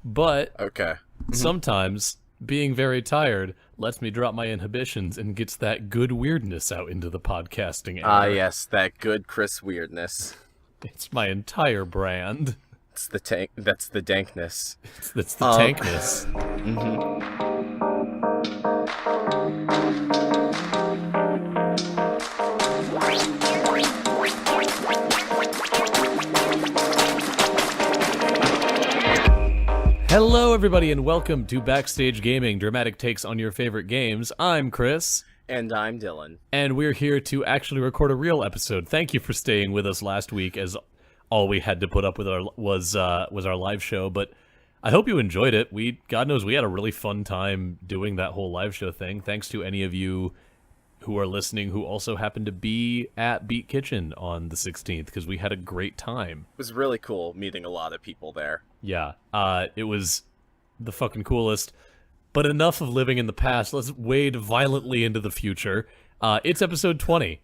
But Okay. sometimes being very tired lets me drop my inhibitions and gets that good weirdness out into the podcasting air. Ah, yes, that good Chris weirdness. It's my entire brand. It's the tank. That's the dankness. It's the tankness. Hello, everybody, and welcome to Backstage Gaming, dramatic takes on your favorite games. I'm Chris. And I'm Dylan. And we're here to actually record a real episode. Thank you for staying with us last week, as all we had to put up with was our live show. But I hope you enjoyed it. God knows we had a really fun time doing that whole live show thing. Thanks to any of you who are listening who also happened to be at Beat Kitchen on the 16th, because we had a great time. It was really cool meeting a lot of people there. Yeah, it was the fucking coolest. But enough of living in the past. Let's wade violently into the future. It's episode 20.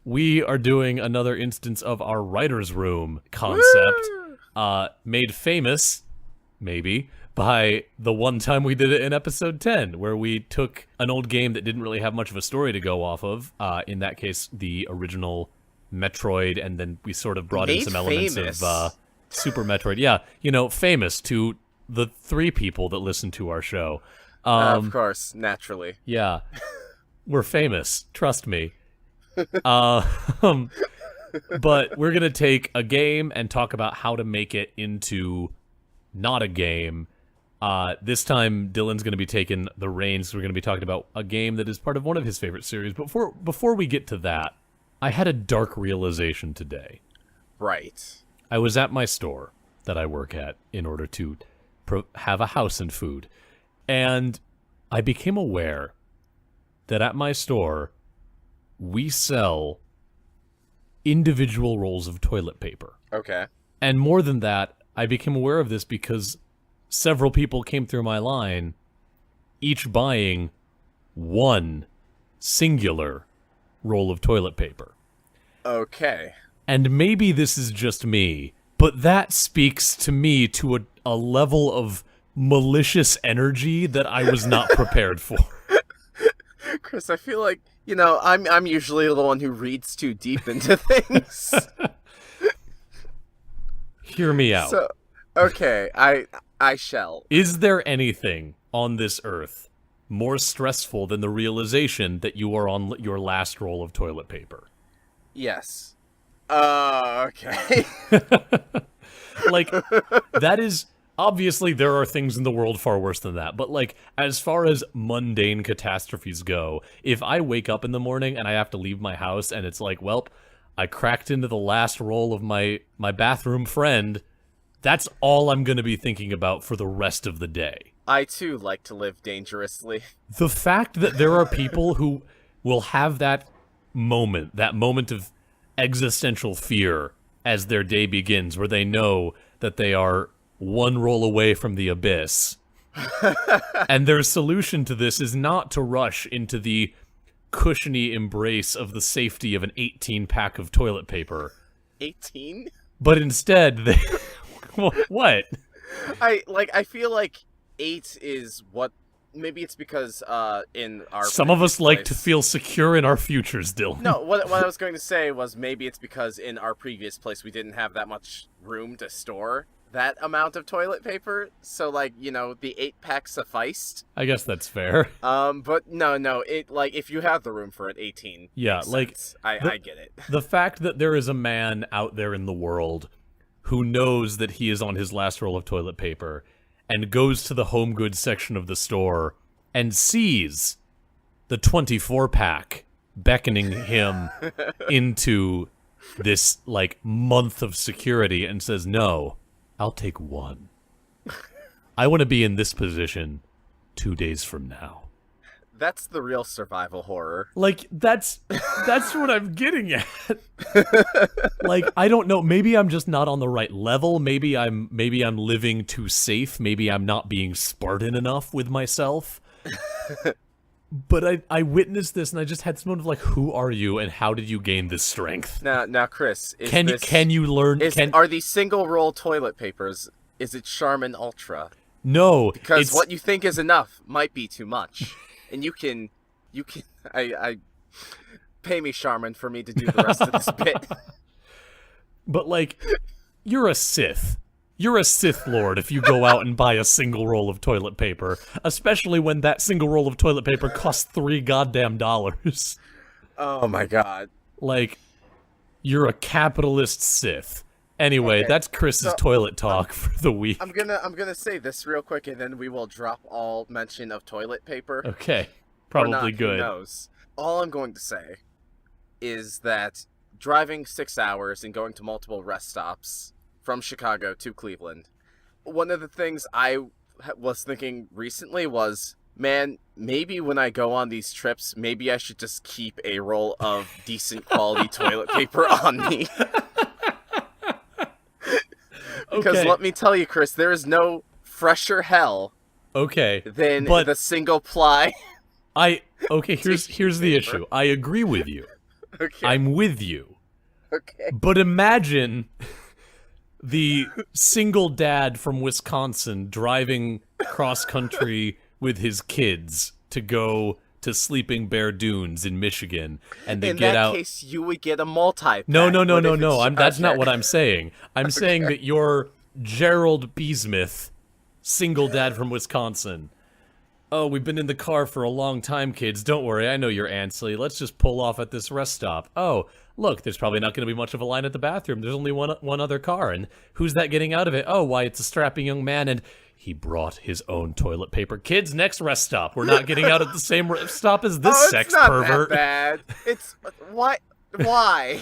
We are doing another instance of our writer's room concept, made famous, maybe, by the one time we did it in episode 10, where we took an old game that didn't really have much of a story to go off of, in that case, the original Metroid, and then we sort of brought in some elements of Super Metroid. Yeah, famous to the three people that listen to our show. Of course, naturally. Yeah, we're famous, trust me. But we're going to take a game and talk about how to make it into not a game. This time, Dylan's going to be taking the reins. We're going to be talking about a game that is part of one of his favorite series. But before we get to that, I had a dark realization today. Right. I was at my store that I work at in order to have a house and food. And I became aware that at my store, we sell individual rolls of toilet paper. Okay. And more than that, I became aware of this because several people came through my line, each buying one singular roll of toilet paper. Okay. And maybe this is just me, but that speaks to me to a level of malicious energy that I was not prepared for. Chris, I feel like, I'm usually the one who reads too deep into things. Hear me out. So, okay, I shall. Is there anything on this earth more stressful than the realization that you are on your last roll of toilet paper? Yes. Okay. Like, that is... Obviously, there are things in the world far worse than that, but, as far as mundane catastrophes go, if I wake up in the morning and I have to leave my house and it's like, welp, I cracked into the last roll of my bathroom friend, that's all I'm going to be thinking about for the rest of the day. I, too, like to live dangerously. The fact that there are people who will have that moment of existential fear as their day begins, where they know that they are one roll away from the abyss. And their solution to this is not to rush into the cushiony embrace of the safety of an 18-pack of toilet paper. 18? But instead, they... What? I feel like 8 is what... Maybe it's because in our... Some of us like to feel secure in our futures, Dylan. No, what I was going to say was maybe it's because in our previous place we didn't have that much room to store that amount of toilet paper, so the 8-pack sufficed. I guess that's fair. But no, if you have the room for it, 18. Yeah, I get it. The fact that there is a man out there in the world who knows that he is on his last roll of toilet paper and goes to the home goods section of the store and sees the 24-pack beckoning him into this month of security and says, "No, I'll take one. I want to be in this position 2 days from now." That's the real survival horror. That's what I'm getting at. I don't know. Maybe I'm just not on the right level. Maybe I'm living too safe. Maybe I'm not being Spartan enough with myself. But I witnessed this, and I just had this moment of who are you, and how did you gain this strength? Now, Chris, can you learn? Are these single roll toilet papers? Is it Charmin Ultra? No, Because what you think is enough might be too much. And you can, I pay me, Charmin, for me to do the rest of this bit. But, like, you're a Sith. You're a Sith Lord if you go out and buy a single roll of toilet paper, especially when that single roll of toilet paper costs $3 goddamn. Oh my god. Like, you're a capitalist Sith. Anyway, Okay, that's Chris's toilet talk for the week. I'm gonna say this real quick, and then we will drop all mention of toilet paper. Okay, Or probably not, good. Who knows? All I'm going to say is that driving 6 hours and going to multiple rest stops from Chicago to Cleveland, one of the things I was thinking recently was, man, maybe when I go on these trips, maybe I should just keep a roll of decent quality toilet paper on me. Because Okay. let me tell you, Chris, there is no fresher hell Okay, than but the single ply. here's the issue. I agree with you. Okay. I'm with you. Okay. But imagine the single dad from Wisconsin driving cross country with his kids to go to Sleeping Bear Dunes in Michigan, and they In get that out. case, you would get a multi-pack. No. But if it's That's not okay. what I'm saying. I'm saying that you're Gerald Beesmith, single dad from Wisconsin. Oh, we've been in the car for a long time, kids. Don't worry, I know you're antsy. Let's just pull off at this rest stop. Oh, look, there's probably not going to be much of a line at the bathroom. There's only one other car, and who's that getting out of it? Oh, why, it's a strapping young man, and he brought his own toilet paper. Kids, next rest stop. We're not getting out at the same rest stop as this sex it's not pervert. That bad. It's why? Why?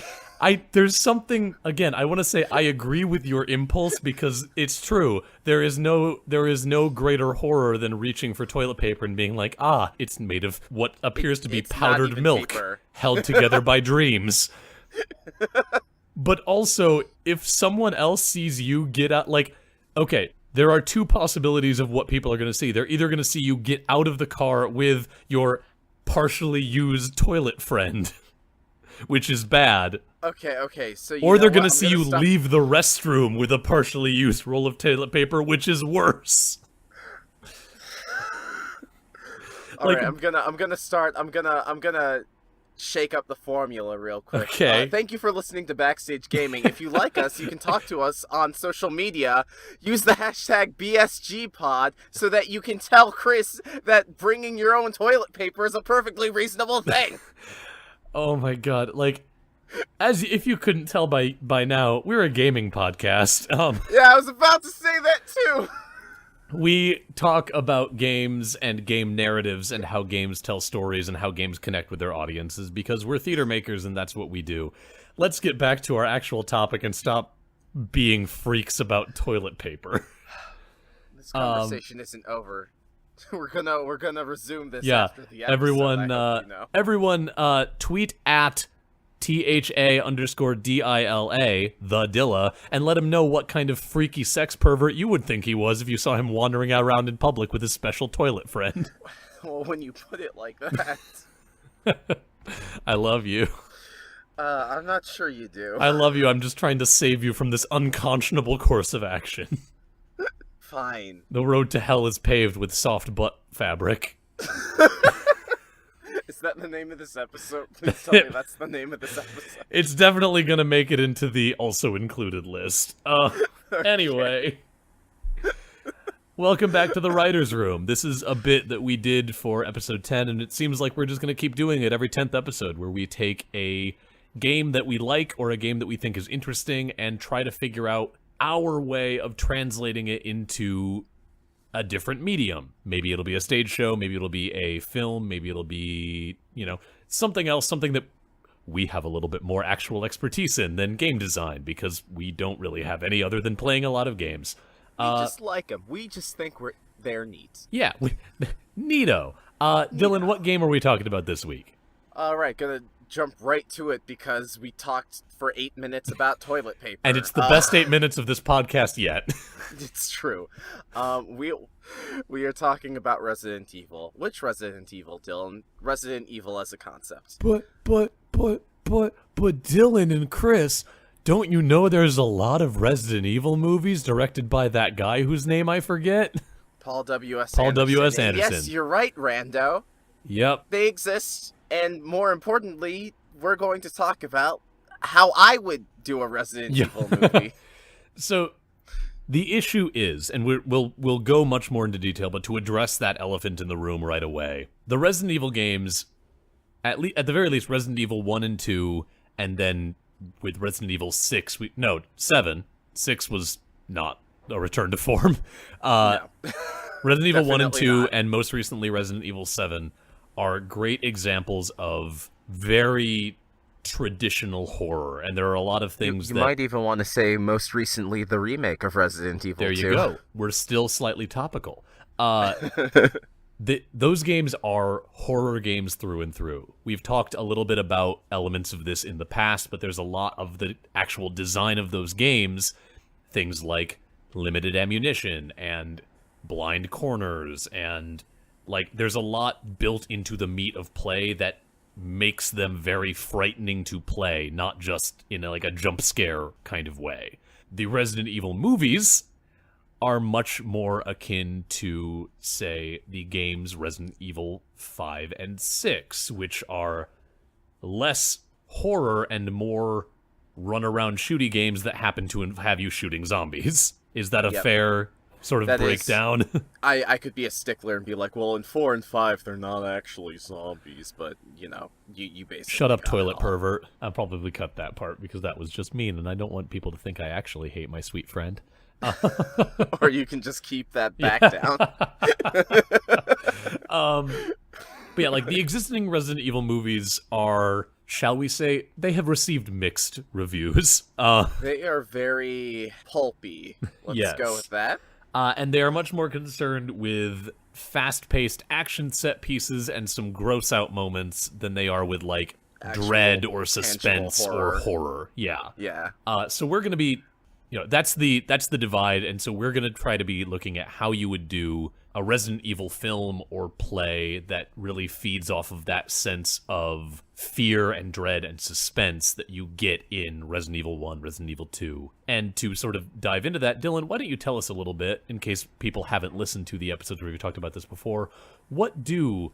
There's something, again, I want to say I agree with your impulse because it's true. There is no greater horror than reaching for toilet paper and being like, it's made of what appears to be It's not powdered even milk paper. held together by dreams. But also, if someone else sees you get out, like, okay, there are two possibilities of what people are going to see. They're either going to see you get out of the car with your partially used toilet friend, which is bad. Okay. So Or they're going gonna to see you leave the restroom with a partially used roll of toilet paper, which is worse. All right, I'm gonna shake up the formula real quick. Okay. Thank you for listening to Backstage Gaming. If you like us, you can talk to us on social media. Use the hashtag BSGPod so that you can tell Chris that bringing your own toilet paper is a perfectly reasonable thing. Oh my god! Like, as if you couldn't tell by now, we're a gaming podcast. Yeah, I was about to say that too. We talk about games and game narratives and how games tell stories and how games connect with their audiences because we're theater makers and that's what we do. Let's get back to our actual topic and stop being freaks about toilet paper. This conversation isn't over. We're gonna resume this Yeah, after the episode. everyone, I hope you know. everyone, tweet at THA_DILA, the Dilla, and let him know what kind of freaky sex pervert you would think he was if you saw him wandering around in public with his special toilet friend. Well, when you put it like that, I love you. I'm not sure you do. I love you. I'm just trying to save you from this unconscionable course of action. Fine. The road to hell is paved with soft butt fabric. Is that the name of this episode? Please tell me that's the name of this episode. It's definitely gonna make it into the also included list. Anyway. Welcome back to the Writer's Room. This is a bit that we did for episode 10, and it seems like we're just gonna keep doing it every 10th episode, where we take a game that we like or a game that we think is interesting and try to figure out our way of translating it into a different medium. Maybe it'll be a stage show, maybe it'll be a film, maybe it'll be, something else, something that we have a little bit more actual expertise in than game design, because we don't really have any other than playing a lot of games. We just like them. We just think they're neat. Yeah, neato. Dylan, what game are we talking about this week? All right, gonna jump right to it because we talked for 8 minutes about toilet paper. And it's the best 8 minutes of this podcast yet. It's true. We are talking about Resident Evil. Which Resident Evil, Dylan? Resident Evil as a concept. But Dylan and Chris, don't you know there's a lot of Resident Evil movies directed by that guy whose name I forget? Paul W.S. Paul Anderson. W.S. And Anderson. yes, you're right, Rando. Yep. They exist, and more importantly, we're going to talk about how I would do a Resident Evil movie. So the issue is, and we'll go much more into detail, but to address that elephant in the room right away, the Resident Evil games, at the very least, Resident Evil 1 and 2, and then with Resident Evil 7. 6 was not a return to form. No. Resident Evil 1 and 2, not. and most recently Resident Evil 7, are great examples of very traditional horror, and there are a lot of things you that... might even want to say most recently the remake of Resident Evil 2. There you go. We're still slightly topical. Those games are horror games through and through. We've talked a little bit about elements of this in the past, but there's a lot of the actual design of those games, things like limited ammunition and blind corners, and there's a lot built into the meat of play that makes them very frightening to play, not just in a jump scare kind of way. The Resident Evil movies are much more akin to, say, the games Resident Evil 5 and 6, which are less horror and more run-around shooty games that happen to have you shooting zombies. Is that a fair sort of breakdown? I could be a stickler and be like, well, in 4 and 5, they're not actually zombies, but, you basically... Shut up, toilet pervert. I'll probably cut that part, because that was just mean, and I don't want people to think I actually hate my sweet friend. Or you can just keep that back down. But yeah, the existing Resident Evil movies are, shall we say, they have received mixed reviews. They are very pulpy. Let's go with that. And they are much more concerned with fast-paced action set pieces and some gross-out moments than they are with, actual dread or suspense or horror. Yeah. Yeah. So we're going to be... that's the divide, and so we're going to try to be looking at how you would do a Resident Evil film or play that really feeds off of that sense of fear and dread and suspense that you get in Resident Evil 1, Resident Evil 2. And to sort of dive into that, Dylan, why don't you tell us a little bit, in case people haven't listened to the episodes where we talked about this before, what do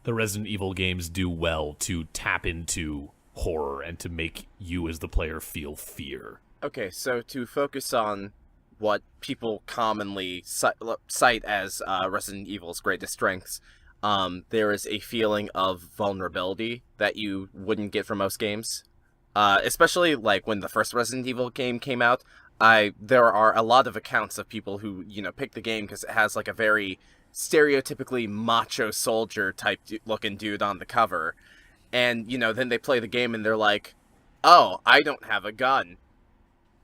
the Resident Evil games do well to tap into horror and to make you as the player feel fear? Okay, so to focus on what people commonly cite as Resident Evil's greatest strengths, there is a feeling of vulnerability that you wouldn't get from most games. Especially when the first Resident Evil game came out, there are a lot of accounts of people who, pick the game because it has a very stereotypically macho soldier type looking dude on the cover. And, then they play the game and they're like, oh, I don't have a gun.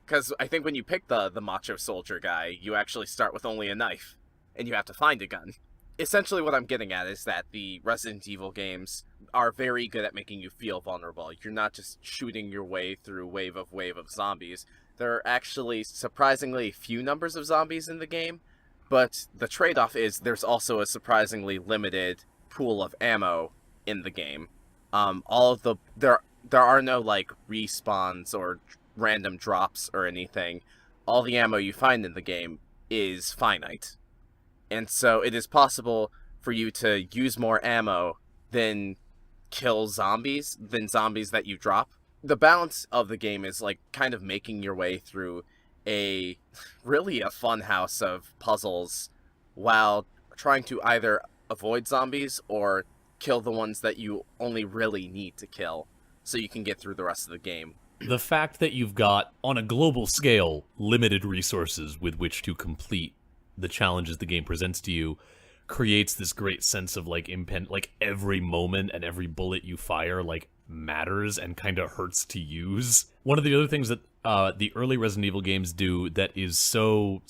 Because I think when you pick the macho soldier guy, you actually start with only a knife, and you have to find a gun. Essentially what I'm getting at is that the Resident Evil games are very good at making you feel vulnerable. You're not just shooting your way through wave of zombies. There are actually surprisingly few numbers of zombies in the game, but the trade-off is there's also a surprisingly limited pool of ammo in the game. There are no respawns or random drops or anything. All the ammo you find in the game is finite. And so it is possible for you to use more ammo than kill zombies, than zombies that you drop. The balance of the game is kind of making your way through a fun house of puzzles while trying to either avoid zombies or kill the ones that you only really need to kill so you can get through the rest of the game. The fact that you've got, on a global scale, limited resources with which to complete the challenges the game presents to you creates this great sense of every moment and every bullet you fire matters and kind of hurts to use. One of the other things that the early Resident Evil games do that is so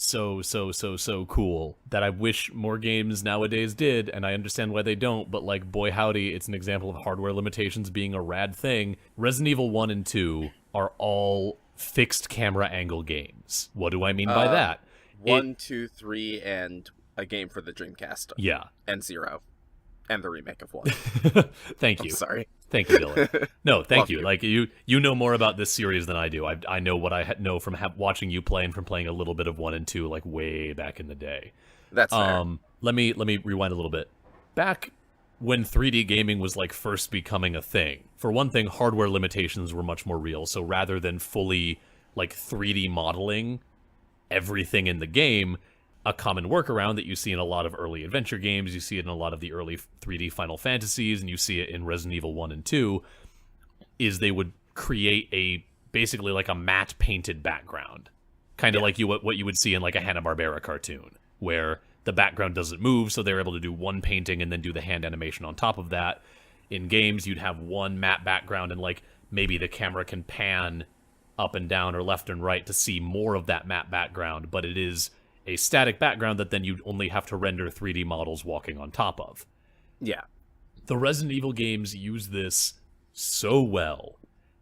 cool that I wish more games nowadays did, and I understand why they don't, but boy howdy, it's an example of hardware limitations being a rad thing. Resident Evil 1 and 2 are all fixed camera angle games. What do I mean by that? 1, 2, 3, and a game for the Dreamcast. Yeah. And 0. And the remake of 1. Thank you. I'm sorry. Thank you, Dylan. No, thank you. You know more about this series than I do. I know what I know from watching you play and from playing a little bit of 1 and 2 way back in the day. That's fair. Let me rewind a little bit. Back when 3D gaming was like first becoming a thing, for one thing, hardware limitations were much more real. So rather than fully like 3D modeling everything in the game, a common workaround that you see in a lot of early adventure games, you see it in a lot of the early 3D Final Fantasies, and you see it in Resident Evil 1 and 2, is they would create basically like a matte painted background. Kind of like what you would see in like a Hanna-Barbera cartoon, where the background doesn't move, so they're able to do one painting and then do the hand animation on top of that. In games, you'd have one matte background, and like maybe the camera can pan up and down or left and right to see more of that matte background, but it is a static background that then you'd only have to render 3D models walking on top of. Yeah. The Resident Evil games use this so well,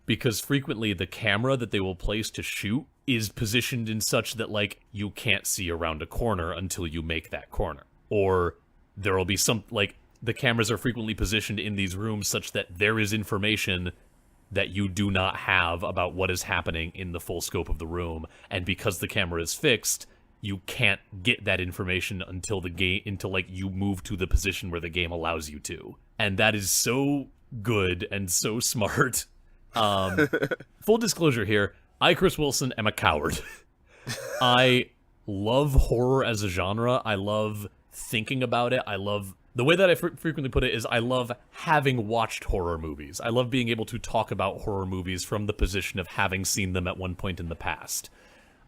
because frequently the camera that they will place to shoot is positioned in such that, like, you can't see around a corner until you make that corner. Or there will be some, like, the cameras are frequently positioned in these rooms such that there is information that you do not have about what is happening in the full scope of the room, and because the camera is fixed, you can't get that information until like you move to the position where the game allows you to. And that is so good and so smart. Full disclosure here, I, Chris Wilson, am a coward. I love horror as a genre. I love thinking about it. I love... The way that I frequently put it is I love having watched horror movies. I love being able to talk about horror movies from the position of having seen them at one point in the past.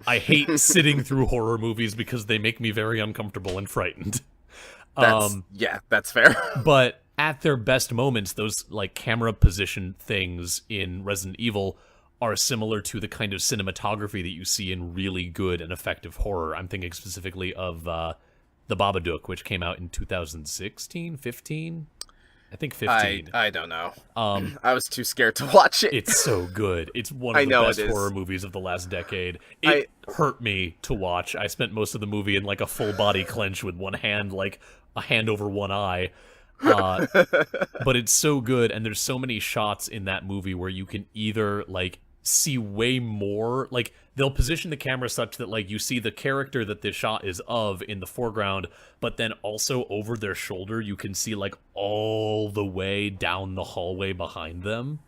I hate sitting through horror movies because they make me very uncomfortable and frightened. That's fair. But at their best moments, those like camera position things in Resident Evil are similar to the kind of cinematography that you see in really good and effective horror. I'm thinking specifically of The Babadook, which came out in 2016, 15? I think 15. I don't know. I was too scared to watch it. It's so good. It's one of the best horror movies of the last decade. It hurt me to watch. I spent most of the movie in like a full body clench with one hand, like a hand over one eye. But it's so good, and there's so many shots in that movie where you can either like see way more, like they'll position the camera such that like you see the character that the shot is of in the foreground, but then also over their shoulder you can see like all the way down the hallway behind them.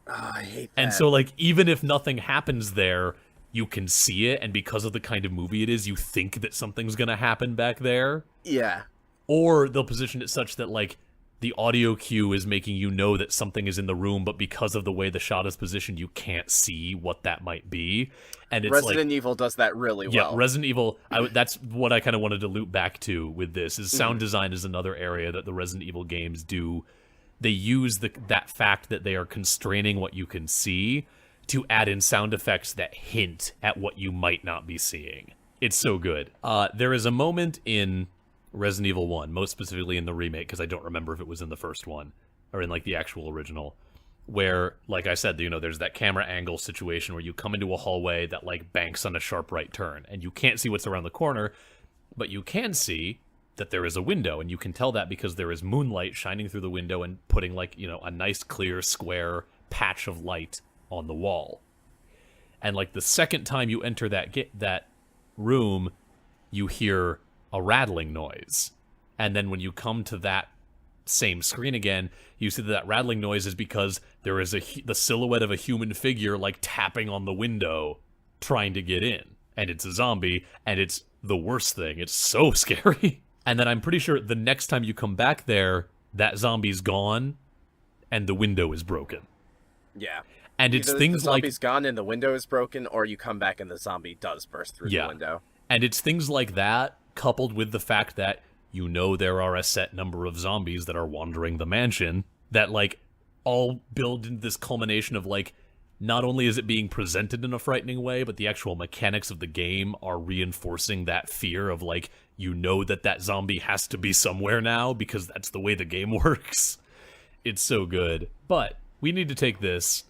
Oh, I hate that. And so like even if nothing happens there, you can see it, and because of the kind of movie it is, you think that something's gonna happen back there. Yeah. Or they'll position it such that like the audio cue is making you know that something is in the room, but because of the way the shot is positioned, you can't see what that might be. And it's Resident Evil does that really well. Yeah, Resident Evil, that's what I kind of wanted to loop back to with this, is sound design is another area that the Resident Evil games do. They use that fact that they are constraining what you can see to add in sound effects that hint at what you might not be seeing. It's so good. There is a moment in Resident Evil 1, most specifically in the remake, because I don't remember if it was in the first one, or in, like, the actual original, where, like I said, you know, there's that camera angle situation where you come into a hallway that, like, banks on a sharp right turn, and you can't see what's around the corner, but you can see that there is a window, and you can tell that because there is moonlight shining through the window and putting, like, you know, a nice, clear, square patch of light on the wall. And, like, the second time you enter that room, you hear a rattling noise, and then when you come to that same screen again, you see that rattling noise is because there is the silhouette of a human figure like tapping on the window trying to get in, and it's a zombie, and it's the worst thing. It's so scary. And then I'm pretty sure the next time you come back there, that zombie's gone and the window is broken. Yeah. And it's either things the like zombie's gone and the window is broken, or you come back and the zombie does burst through the window. And it's things like that, coupled with the fact that you know there are a set number of zombies that are wandering the mansion, that, like, all build into this culmination of, like, not only is it being presented in a frightening way, but the actual mechanics of the game are reinforcing that fear of, like, you know that zombie has to be somewhere now, because that's the way the game works. It's so good. But we need to take this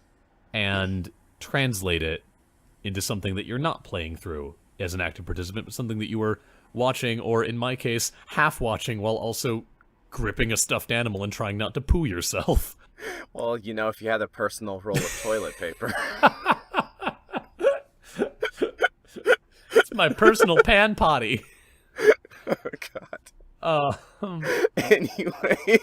and translate it into something that you're not playing through as an active participant, but something that you were watching, or in my case, half watching while also gripping a stuffed animal and trying not to poo yourself. Well, you know, if you had a personal roll of toilet paper. It's my personal Pan Potty. God. Um, Anyway,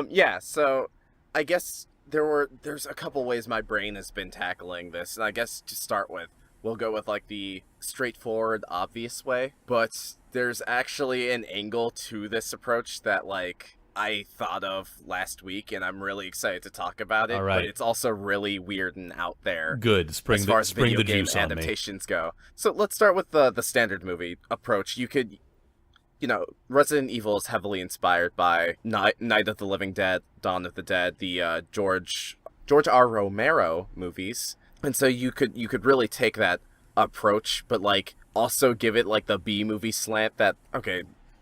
yeah. So I guess there's a couple ways my brain has been tackling this, and I guess to start with, we'll go with like the straightforward, obvious way. But there's actually an angle to this approach that like I thought of last week, and I'm really excited to talk about it. All right. But it's also really weird and out there good. as far as Spring video the game juice on me. adaptations go. So let's start with the standard movie approach. You could, Resident Evil is heavily inspired by Night of the Living Dead, Dawn of the Dead, the George R. Romero movies, and so you could really take that approach, but like also give it like the B movie slant that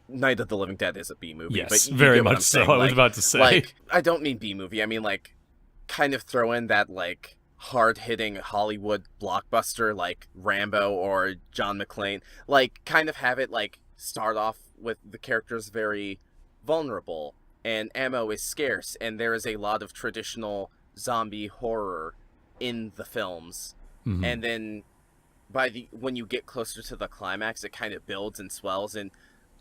Night of the Living Dead is a B movie. Yes, but you very get what much I'm so. saying. I was about to say. Like, I don't mean B movie. I mean like kind of throw in that like hard-hitting Hollywood blockbuster like Rambo or John McClane. Like kind of have it like start off with the characters very vulnerable and ammo is scarce and there is a lot of traditional zombie horror in the films. Mhm. And then when you get closer to the climax, it kind of builds and swells. And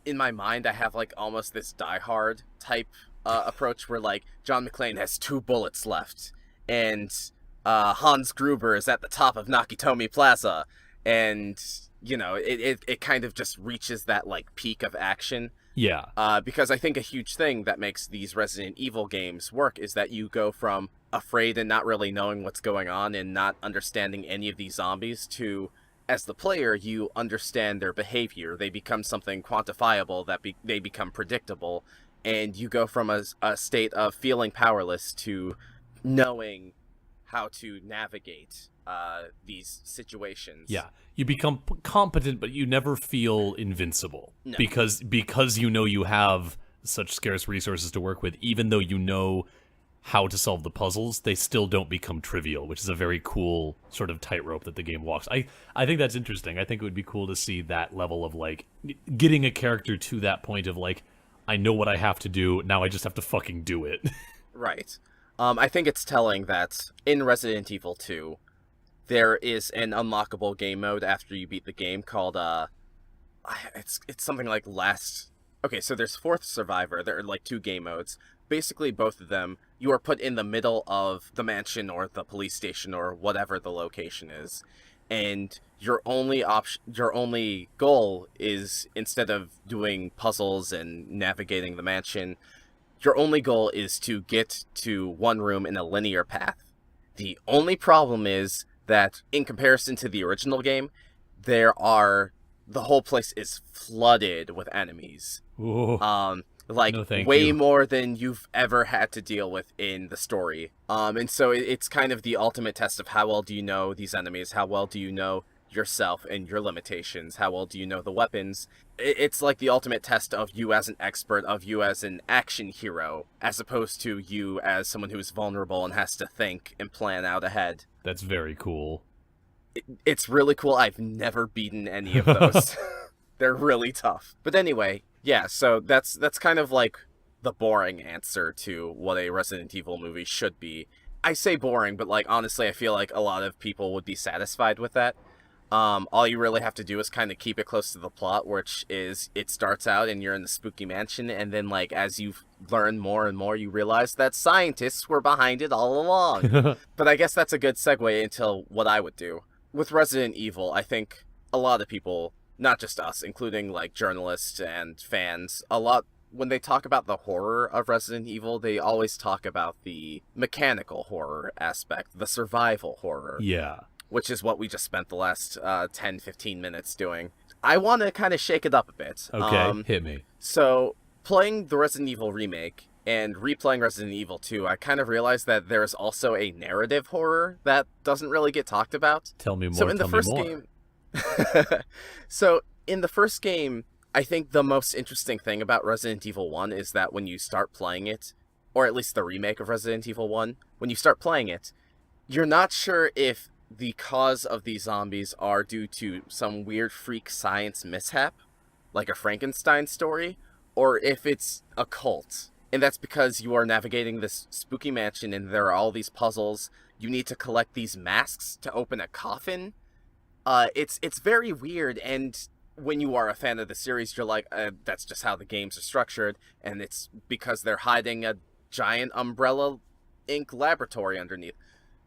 in my mind, I have like almost this Die Hard type approach where like John McClane has 2 bullets left, and Hans Gruber is at the top of Nakatomi Plaza, and it kind of just reaches that like peak of action. Yeah. Because I think a huge thing that makes these Resident Evil games work is that you go from afraid and not really knowing what's going on and not understanding any of these zombies to, as the player, you understand their behavior. They become something quantifiable, they become predictable, and you go from a state of feeling powerless to knowing how to navigate these situations. Yeah. You become competent, but you never feel invincible. No. Because you have such scarce resources to work with, even though you know how to solve the puzzles, they still don't become trivial, which is a very cool sort of tightrope that the game walks. I think that's interesting. I think it would be cool to see that level of, like, getting a character to that point of, like, I know what I have to do, now I just have to fucking do it. Right. I think it's telling that in Resident Evil 2, there is an unlockable game mode after you beat the game called, it's something like Okay, so there's Fourth Survivor. There are, like, 2 game modes. Basically, both of them, you are put in the middle of the mansion or the police station or whatever the location is. And your only goal is, instead of doing puzzles and navigating the mansion, your only goal is to get to one room in a linear path. The only problem is that, in comparison to the original game, the whole place is flooded with enemies. Ooh. Like, No, thank way you. more than you've ever had to deal with in the story. And so it's kind of the ultimate test of how well do you know these enemies, how well do you know yourself and your limitations, how well do you know the weapons. It's like the ultimate test of you as an expert, of you as an action hero, as opposed to you as someone who is vulnerable and has to think and plan out ahead. That's very cool. It's really cool. I've never beaten any of those. They're really tough. But anyway, yeah, so that's kind of like the boring answer to what a Resident Evil movie should be. I say boring, but like honestly, I feel like a lot of people would be satisfied with that. All you really have to do is kind of keep it close to the plot, which is it starts out and you're in the spooky mansion, and then like as you learn more and more, you realize that scientists were behind it all along. But I guess that's a good segue into what I would do. With Resident Evil, I think a lot of people, not just us, including like journalists and fans, when they talk about the horror of Resident Evil, they always talk about the mechanical horror aspect, the survival horror. Yeah. Which is what we just spent the last 10, 15 minutes doing. I want to kind of shake it up a bit. Okay, hit me. So, playing the Resident Evil remake and replaying Resident Evil 2, I kind of realized that there's also a narrative horror that doesn't really get talked about. Tell me more, So in the first game... So, in the first game, I think the most interesting thing about Resident Evil 1 is that when you start playing it, or at least the remake of Resident Evil 1, when you start playing it, you're not sure if the cause of these zombies are due to some weird freak science mishap, like a Frankenstein story, or if it's a cult. And that's because you are navigating this spooky mansion and there are all these puzzles. You need to collect these masks to open a coffin. It's very weird, and when you are a fan of the series, you're like, that's just how the games are structured, and it's because they're hiding a giant Umbrella Inc. laboratory underneath.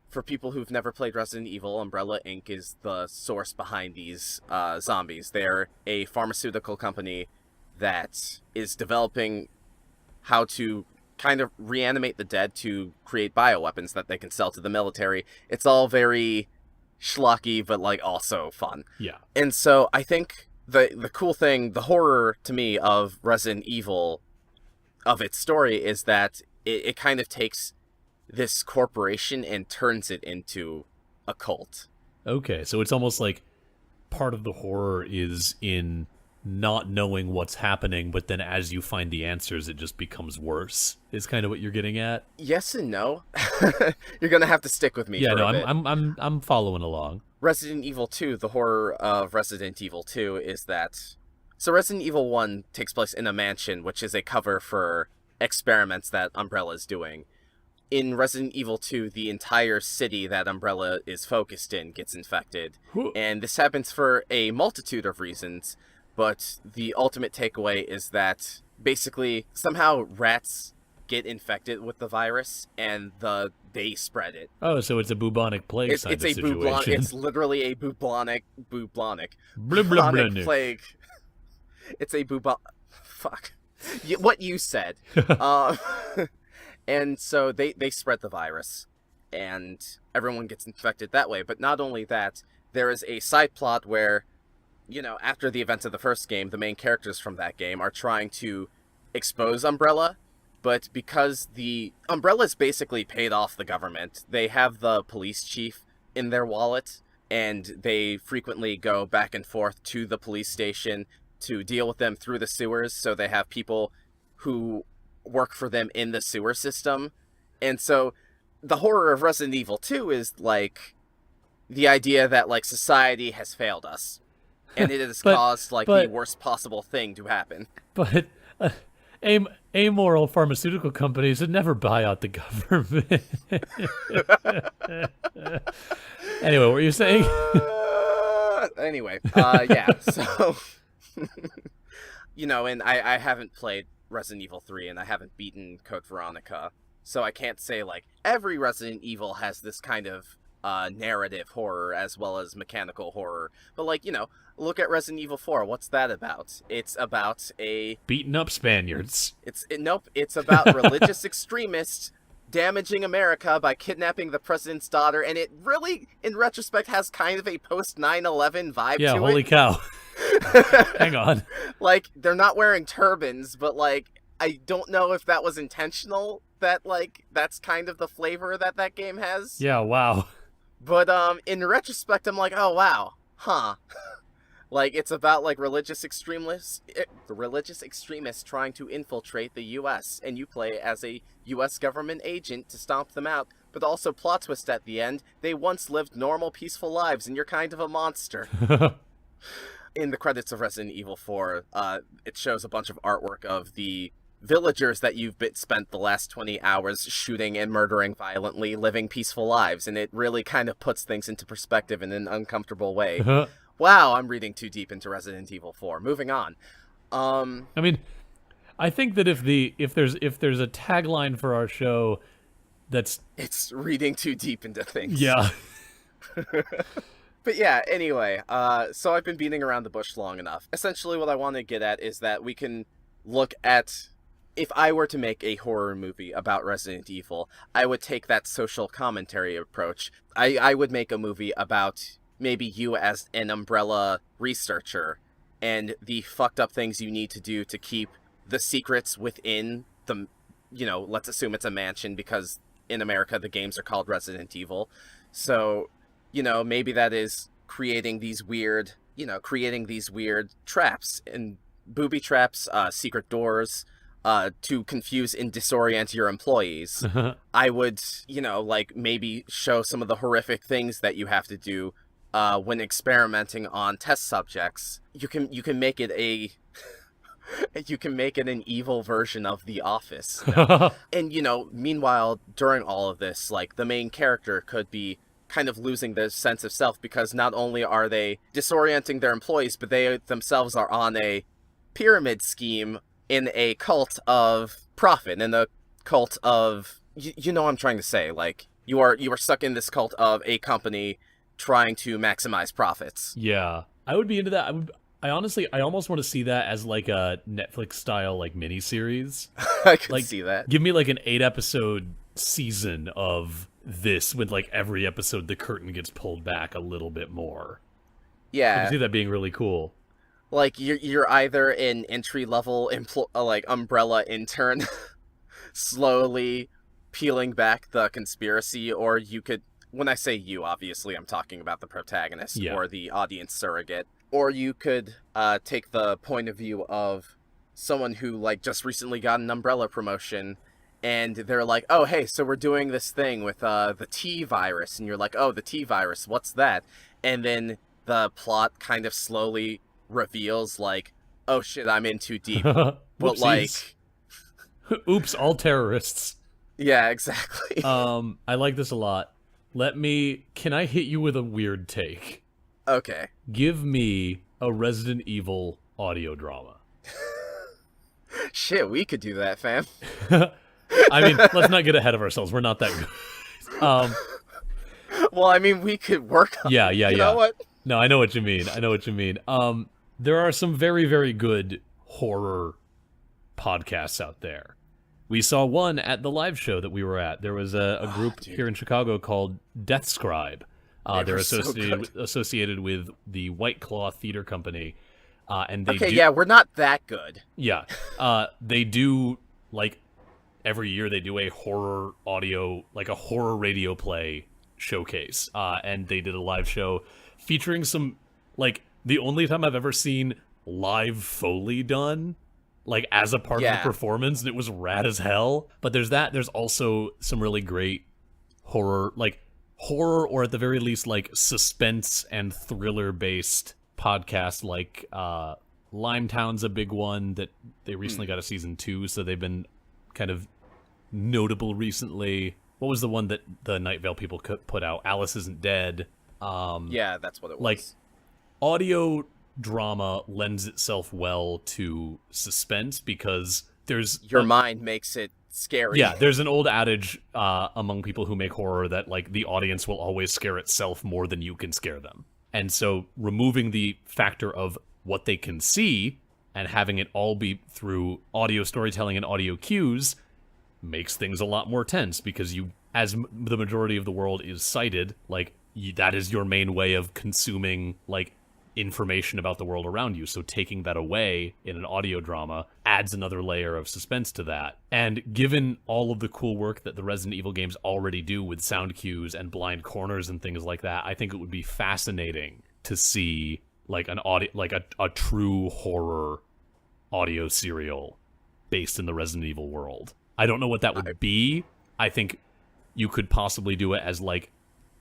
For people who've never played Resident Evil, Umbrella Inc. is the source behind these zombies. They're a pharmaceutical company that is developing how to kind of reanimate the dead to create bioweapons that they can sell to the military. It's all very schlocky, but like also fun. Yeah. And so I think the cool thing, the horror to me of Resident Evil, of its story, is that it kind of takes this corporation and turns it into a cult. Okay, so it's almost like part of the horror is in not knowing what's happening, but then as you find the answers, it just becomes worse. Is kind of what you're getting at. Yes and no. You're gonna have to stick with me. Yeah, for no, a bit. I'm following along. Resident Evil 2, the horror of Resident Evil 2 is that... So Resident Evil 1 takes place in a mansion, which is a cover for experiments that Umbrella is doing. In Resident Evil 2, the entire city that Umbrella is focused in gets infected. And this happens for a multitude of reasons, but the ultimate takeaway is that basically somehow rats get infected with the virus and they spread it. Oh, so it's a bubonic plague It's a situation. It's literally a bubonic Blah. plague. It's a fuck. What you said. And so they spread the virus, and everyone gets infected that way. But not only that, there is a side plot where, you know, after the events of the first game, the main characters from that game are trying to expose Umbrella, but because the Umbrella's basically paid off the government, they have the police chief in their wallet, and they frequently go back and forth to the police station to deal with them through the sewers, so they have people who work for them in the sewer system. And so the horror of Resident Evil 2 is like the idea that like society has failed us, and it has caused like the worst possible thing to happen. But amoral pharmaceutical companies would never buy out the government. Anyway, what were you saying? Yeah, so you know, and I haven't played Resident Evil 3, and I haven't beaten Code Veronica, so I can't say like every Resident Evil has this kind of narrative horror as well as mechanical horror. But like, you know, look at Resident Evil 4. What's that about? It's about a beating up Spaniards. Nope, it's about religious extremists damaging America by kidnapping the president's daughter, and it really, in retrospect, has kind of a post 9/11 vibe to it. Yeah, holy cow. Hang on. Like, they're not wearing turbans, but like, I don't know if that was intentional, that like, that's kind of the flavor that game has. Yeah, wow. But in retrospect, I'm like, oh wow, huh. Like, it's about like religious extremists trying to infiltrate the U.S., and you play as a U.S. government agent to stomp them out. But also, plot twist at the end, they once lived normal, peaceful lives, and you're kind of a monster. In the credits of Resident Evil 4, it shows a bunch of artwork of the villagers that you've spent the last 20 hours shooting and murdering violently, living peaceful lives, and it really kind of puts things into perspective in an uncomfortable way. Wow, I'm reading too deep into Resident Evil 4. Moving on. I mean, I think that if there's a tagline for our show that's... It's reading too deep into things. Yeah. But yeah, anyway, so I've been beating around the bush long enough. Essentially what I want to get at is that we can look at... If I were to make a horror movie about Resident Evil, I would take that social commentary approach. I would make a movie about maybe you as an Umbrella researcher and the fucked up things you need to do to keep the secrets within the, you know, let's assume it's a mansion because in America the games are called Resident Evil. So, you know, maybe that is creating these weird traps and booby traps, secret doors, to confuse and disorient your employees. I would, you know, like maybe show some of the horrific things that you have to do when experimenting on test subjects. You can make it an evil version of The Office. You know? And, you know, meanwhile, during all of this, like, the main character could be kind of losing their sense of self, because not only are they disorienting their employees, but they themselves are on a pyramid scheme in a cult of profit, in a cult of, you know what I'm trying to say, like, you are stuck in this cult of a company trying to maximize profits. Yeah, I would be into that. I honestly, I almost want to see that as like a Netflix style like miniseries. I can Like, see that. give me like an 8-episode season of this with like every episode the curtain gets pulled back a little bit more. I Yeah, can see that being really cool. like you're either an entry level like umbrella intern slowly peeling back the conspiracy, or you could, when I say you, obviously I'm talking about the protagonist or the audience surrogate, or you could take the point of view of someone who like just recently got an umbrella promotion, and they're like, oh hey, so we're doing this thing with the T virus, and you're like, oh, the T virus, what's that? And then the plot kind of slowly reveals like, oh shit, I'm in too deep. But like, oops, all terrorists. yeah, exactly. I like this a lot. Can I hit you with a weird take? Okay. Give me a Resident Evil audio drama. Shit, we could do that, fam. I mean, let's not get ahead of ourselves. We're not that good. Well, I mean, we could work on Yeah. You know what? No, I know what you mean. There are some very, very good horror podcasts out there. We saw one at the live show that we were at. There was a group here in Chicago called Death Scribe. They're associated with the White Claw Theater Company. And they we're not that good. Yeah. They do, like, every year they do a horror audio, like a horror radio play showcase. And they did a live show featuring some, like, the only time I've ever seen live Foley done, like, as a part of the performance, and it was rad as hell. But there's that. There's also some really great horror, or at the very least, like, suspense and thriller-based podcasts, like, Limetown's a big one that they recently got a season 2, so they've been kind of notable recently. What was the one that the Night Vale people put out? Alice Isn't Dead. Yeah, that's what it was. Like, audio drama lends itself well to suspense because there's... Your mind makes it scary. Yeah, there's an old adage among people who make horror that, like, the audience will always scare itself more than you can scare them. And so removing the factor of what they can see and having it all be through audio storytelling and audio cues makes things a lot more tense, because you, as the majority of the world is sighted, like, that is your main way of consuming, like, information about the world around you. So taking that away in an audio drama adds another layer of suspense to that. And given all of the cool work that the Resident Evil games already do with sound cues and blind corners and things like that, I think it would be fascinating to see, like, an audio, like a true horror audio serial based in the Resident Evil world. I don't know what that would be. I think you could possibly do it as, like,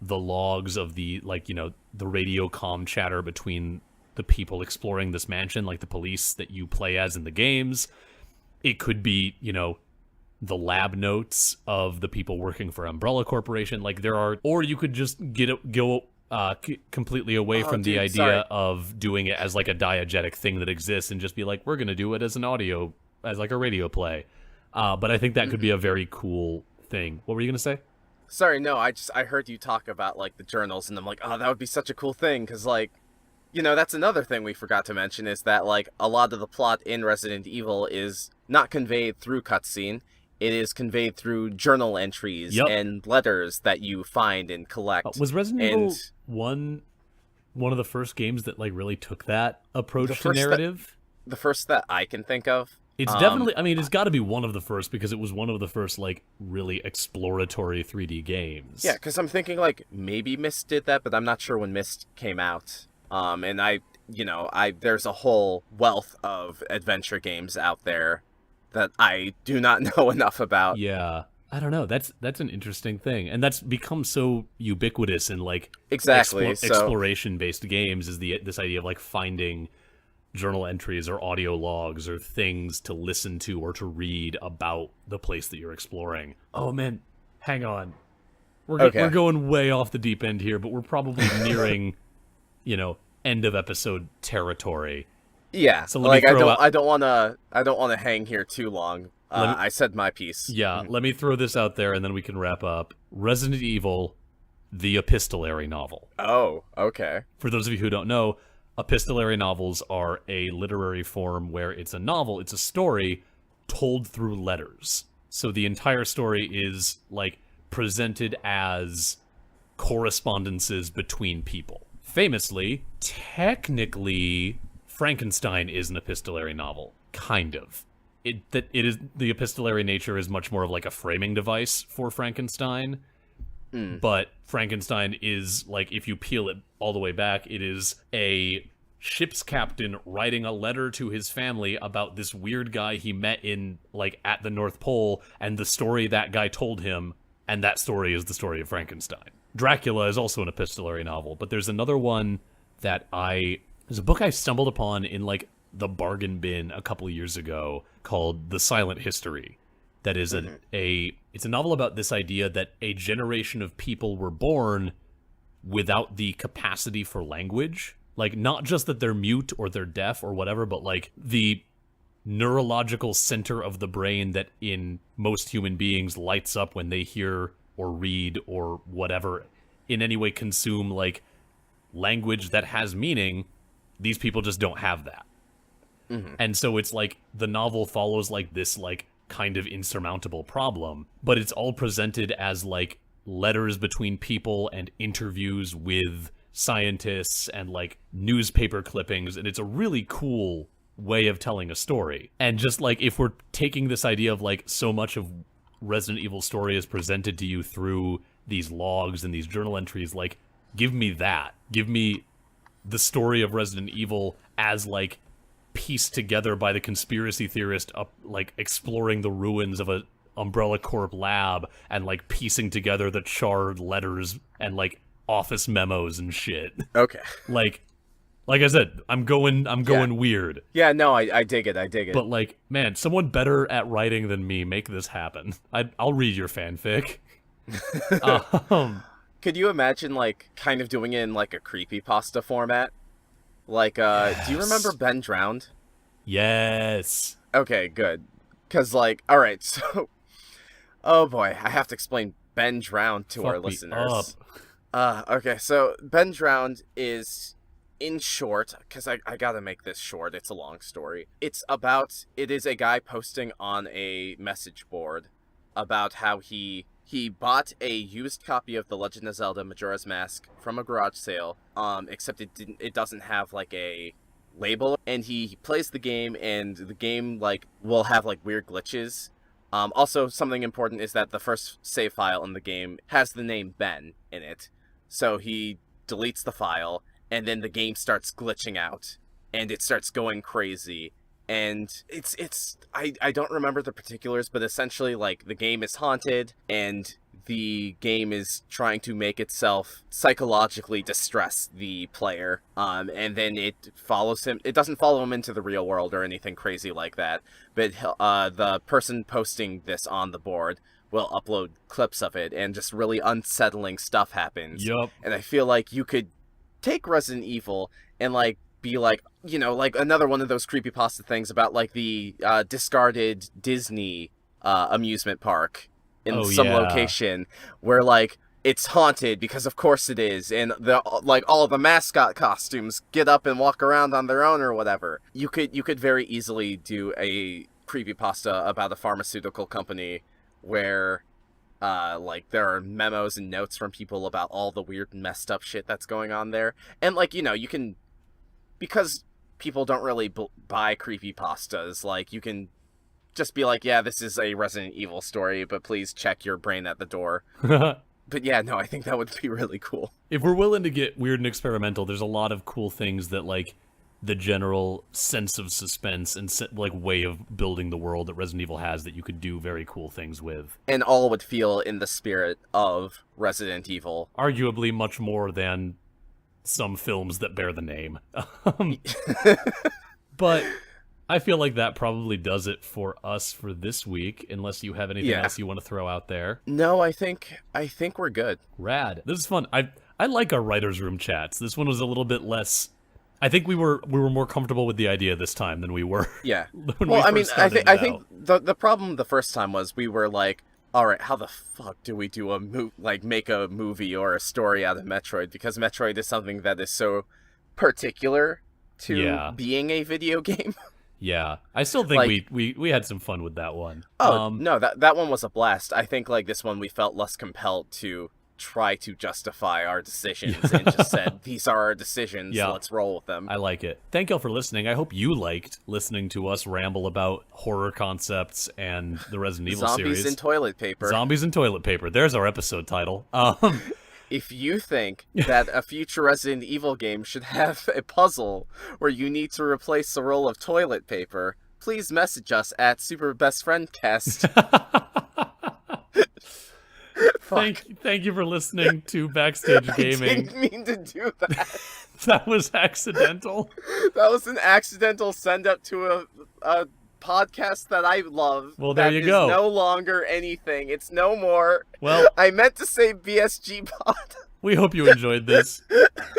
the logs of the, like, you know, the radio comm chatter between the people exploring this mansion, like the police that you play as in the games. It could be, you know, the lab notes of the people working for Umbrella Corporation. Like, there are, or you could just go completely away from the idea of doing it as, like, a diegetic thing that exists and just be like, we're going to do it as an audio, as, like, a radio play. But I think that could be a very cool thing. What were you going to say? Sorry, no, I heard you talk about, like, the journals, and I'm like, oh, that would be such a cool thing, because, like, you know, that's another thing we forgot to mention, is that, like, a lot of the plot in Resident Evil is not conveyed through cutscene. It is conveyed through journal entries and letters that you find and collect. Was Resident Evil 1 one of the first games that, like, really took that approach to narrative? The first that I can think of. It's definitely, I mean, it's got to be one of the first, because it was one of the first, like, really exploratory 3D games. Yeah, because I'm thinking, like, maybe Myst did that, but I'm not sure when Myst came out. And there's a whole wealth of adventure games out there that I do not know enough about. Yeah, I don't know. That's an interesting thing, and that's become so ubiquitous in, like, exploration-based games, is this idea of, like, finding journal entries or audio logs or things to listen to or to read about the place that you're exploring. Oh man, hang on. We're going way off the deep end here, but we're probably nearing, end of episode territory. Yeah. So I don't want to hang here too long. I said my piece. Yeah. Let me throw this out there, and then we can wrap up. Resident Evil, the epistolary novel. Oh, okay. For those of you who don't know, epistolary novels are a literary form where it's a novel, it's a story told through letters. So the entire story is presented as correspondences between people. Famously, technically, Frankenstein is an epistolary novel, kind of. The epistolary nature is much more of a framing device for Frankenstein. But Frankenstein is, if you peel it all the way back, it is a ship's captain writing a letter to his family about this weird guy he met in, at the North Pole, and the story that guy told him, and that story is the story of Frankenstein. Dracula is also an epistolary novel, but there's another one that there's a book I stumbled upon in, the bargain bin a couple years ago called The Silent History. That is it's a novel about this idea that a generation of people were born without the capacity for language. Not just that they're mute or they're deaf or whatever, but the neurological center of the brain that in most human beings lights up when they hear or read or whatever, in any way consume language that has meaning. These people just don't have that. And so it's the novel follows this kind of insurmountable problem, but it's all presented as letters between people and interviews with scientists and newspaper clippings, and it's a really cool way of telling a story. And just if we're taking this idea of so much of Resident Evil story is presented to you through these logs and these journal entries, give me that. Give me the story of Resident Evil as pieced together by the conspiracy theorist exploring the ruins of a Umbrella Corp lab and piecing together the charred letters and office memos and shit. Okay. Like I said, I'm going weird. Yeah, no, I dig it. But man, someone better at writing than me make this happen. I'll read your fanfic. Could you imagine kind of doing it in a creepypasta format? Yes. Do you remember Ben Drowned? Yes. Okay, good. Cause alright, so oh boy, I have to explain Ben Drowned to our listeners. Okay, so Ben Drowned is, in short, because I gotta make this short, it's a long story. It is a guy posting on a message board about how he bought a used copy of The Legend of Zelda Majora's Mask from a garage sale, except it doesn't have a label, and he plays the game, and the game will have weird glitches. Also, something important is that the first save file in the game has the name Ben in it, so he deletes the file, and then the game starts glitching out, and it starts going crazy. And I don't remember the particulars, but essentially the game is haunted, and the game is trying to make itself psychologically distress the player. And then it follows him. It doesn't follow him into the real world or anything crazy like that. But the person posting this on the board will upload clips of it, and just really unsettling stuff happens. Yup. And I feel you could take Resident Evil and be another one of those creepypasta things about the discarded Disney amusement park in some location where it's haunted because of course it is, and all of the mascot costumes get up and walk around on their own or whatever. You could very easily do a creepypasta about a pharmaceutical company where there are memos and notes from people about all the weird messed up shit that's going on there, and you can, because people don't really buy creepypastas, you can just be yeah, this is a Resident Evil story, but please check your brain at the door. But yeah, no, I think that would be really cool. If we're willing to get weird and experimental, there's a lot of cool things that the general sense of suspense and way of building the world that Resident Evil has that you could do very cool things with. And all would feel in the spirit of Resident Evil. Arguably much more than some films that bear the name. But I feel like that probably does it for us for this week, unless you have anything else you want to throw out there. No, I think we're good. Rad. This is fun. I like our writers' room chats. This one was a little bit less. I think we were more comfortable with the idea this time than we were. Yeah. When Well, we I mean, first started I it think out. the problem the first time was we were like, all right, how the fuck do we do make a movie or a story out of Metroid? Because Metroid is something that is so particular to being a video game. Yeah, I still think we had some fun with that one. Oh no, that one was a blast. I think like this one we felt less compelled to try to justify our decisions and just said these are our decisions. Yeah. Let's roll with them. I like it. Thank y'all for listening. I hope you liked listening to us ramble about horror concepts and the Resident Evil series. Zombies and toilet paper. Zombies and toilet paper. There's our episode title. If you think that a future Resident Evil game should have a puzzle where you need to replace a roll of toilet paper, please message us at SuperBestFriendCast. Thank you for listening to Backstage Gaming. I didn't mean to do that. That was accidental. That was an accidental send up to a podcast that I love. Well, there you go. No longer anything. It's no more. Well, I meant to say BSG pod. We hope you enjoyed this.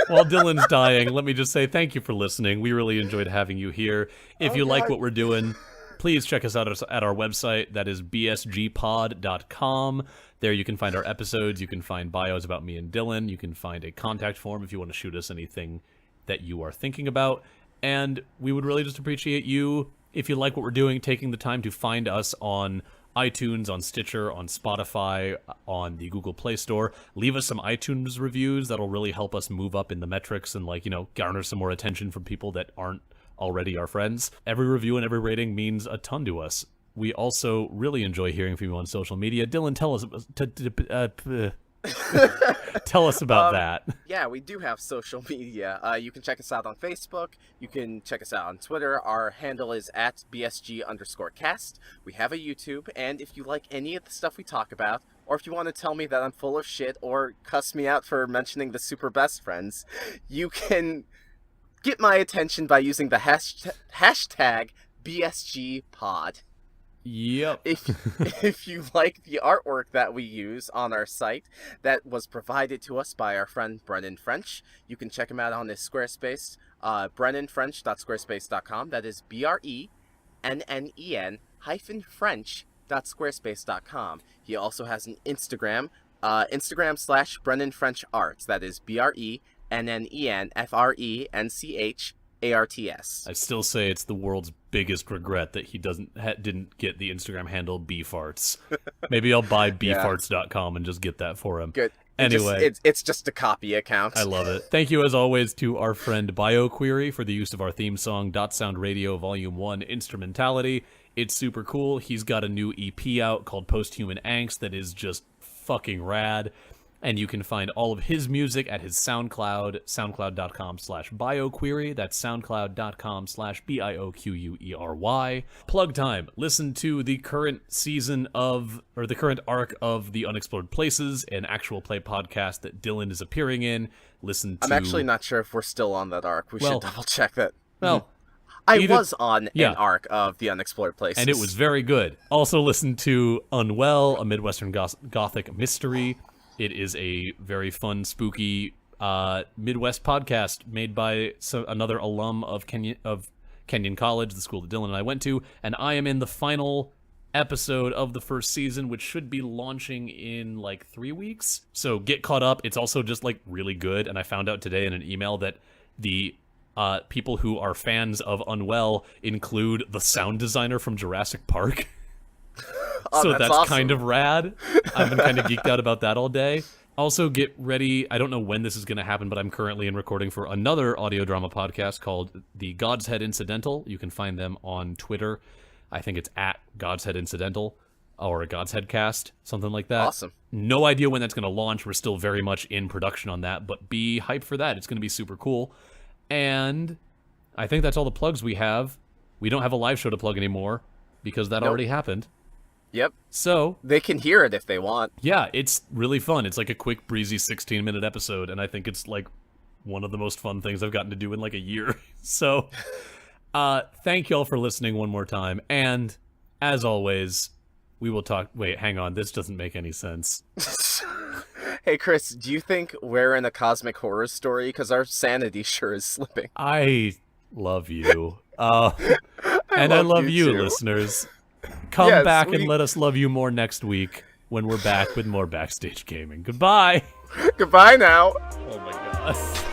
While Dylan's dying, let me just say thank you for listening. We really enjoyed having you here. If you like what we're doing, please check us out at our website. That is bsgpod.com. There you can find our episodes. You can find bios about me and Dylan. You can find a contact form if you want to shoot us anything that you are thinking about. And we would really just appreciate you, if you like what we're doing, taking the time to find us on iTunes, on Stitcher, on Spotify, on the Google Play Store. Leave us some iTunes reviews. That'll really help us move up in the metrics and, garner some more attention from people that aren't already our friends. Every review and every rating means a ton to us. We also really enjoy hearing from you on social media. Dylan, tell us tell us about that. Yeah, we do have social media. You can check us out on Facebook. You can check us out on Twitter. Our handle is at BSG_cast. We have a YouTube, and if you like any of the stuff we talk about, or if you want to tell me that I'm full of shit or cuss me out for mentioning the Super Best Friends, you can get my attention by using the hashtag BSGpod. Yep. If you like the artwork that we use on our site, that was provided to us by our friend Brennan French. You can check him out on his Squarespace, brennanfrench.squarespace.com. That is BRENNEN-French.squarespace.com. He also has an Instagram, Instagram/BrennanFrenchArts. That is BRENNENFRENCHARTS. I still say it's the world's biggest regret that he didn't get the Instagram handle bfarts. Maybe I'll buy bfarts.com and just get that for him. Good. Anyway, it's just a copy account. I love it. Thank you as always to our friend BioQuery for the use of our theme song Dot Sound Radio Volume 1 Instrumentality. It's super cool. He's got a new EP out called Posthuman Angst that is just fucking rad. And you can find all of his music at his SoundCloud, soundcloud.com/BioQuery. That's soundcloud.com/BIOQUERY. Plug time. Listen to the current the current arc of The Unexplored Places, an actual play podcast that Dylan is appearing in. I'm actually not sure if we're still on that arc. We should double check that. Well, I was on an arc of The Unexplored Places. And it was very good. Also listen to Unwell, a Midwestern Gothic mystery. It is a very fun, spooky Midwest podcast made by another alum of Kenyon College, the school that Dylan and I went to, and I am in the final episode of the first season, which should be launching in 3 weeks. So get caught up. It's also just really good, and I found out today in an email that the people who are fans of Unwell include the sound designer from Jurassic Park. So that's awesome. kind of rad. I've been kind of geeked out about that all day. Also, get ready. I don't know when this is going to happen, but I'm currently in recording for another audio drama podcast called The God's Head Incidental. You can find them on Twitter. I think it's at God's Head Incidental or a God's Head Cast, something like that. Awesome. No idea when that's going to launch. We're still very much in production on that, but be hyped for that. It's going to be super cool. And I think that's all the plugs we have. We don't have a live show to plug anymore because that already happened. Yep. So they can hear it if they want. Yeah, it's really fun. It's a quick, breezy 16-minute episode, and I think it's one of the most fun things I've gotten to do in a year. So Thank y'all for listening one more time. And, as always, we will talk... Wait, hang on. This doesn't make any sense. Hey, Chris, do you think we're in a cosmic horror story? Because our sanity sure is slipping. I love you. And I love you, too. listeners. Come Yes, back and let us love you more next week when we're back with more Backstage Gaming. Goodbye! Goodbye now! Oh my god.